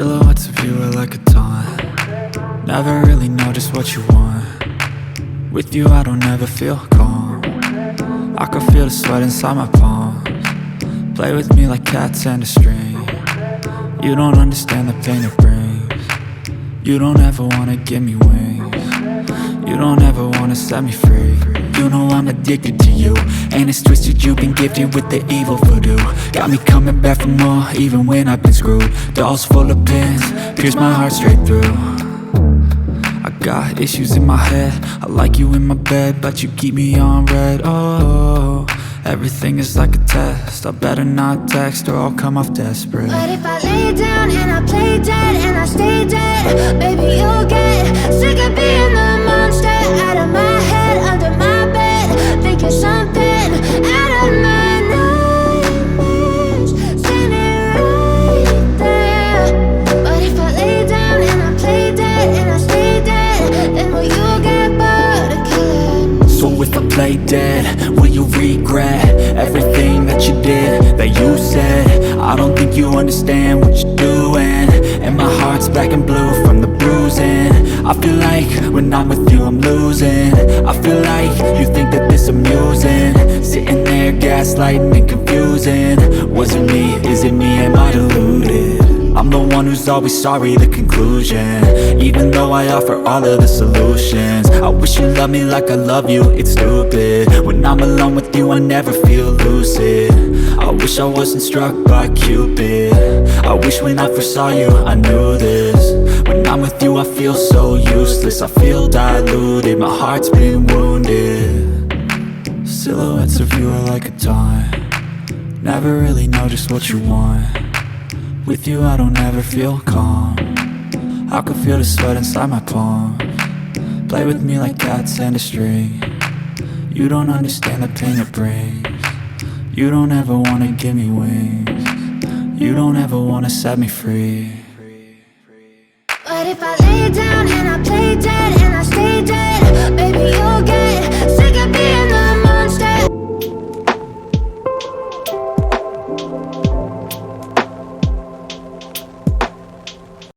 Silhouettes of you are like a taunt. Never really know just what you want. With you I don't ever feel calm. I can feel the sweat inside my palms. Play with me like cats and a string. You don't understand the pain it brings. You don't ever wanna give me wings. You don't ever wanna set me free. You know I'm addicted to you, and it's twisted, you've been gifted with the evil voodoo. Got me coming back for more, even when I've been screwed. Dolls full of pins, pierce my heart straight through. I got issues in my head, I like you in my bed, but you keep me on red. Oh, everything is like a test, I better not text or I'll come off desperate. But if I lay down and I play dead and I stay dead, baby you'll get sick of being the monster out of my head, under my bed, thinking something out of my nightmares, standing right there. But if I lay down and I play dead and I stay dead, then will you get bored of killing me? So if I play dead, will you regret everything that you did, that you said? I don't think you understand what you're doing, and my heart's black and blue from the bruising. I feel like when I'm with you I'm losing. I feel like you think that this amusing, sitting there gaslighting and confusing. Was it me? Is it me? Am I deluded? I'm the one who's always sorry, the conclusion, even though I offer all of the solutions. I wish you loved me like I love you, it's stupid. When I'm alone with you I never feel lucid. I wish I wasn't struck by Cupid. I wish when I first saw you I knew this. When I'm with you I feel so useless, I feel diluted, my heart's been wounded. Silhouettes of you are like a taunt. Never really know just what you want. With you I don't ever feel calm. I can feel the sweat inside my palms. Play with me like cats and a string. You don't understand the pain it brings. You don't ever wanna give me wings. You don't ever wanna set me free. But if I lay down and I play dead and I stay dead, baby you'll get sick of being the monster.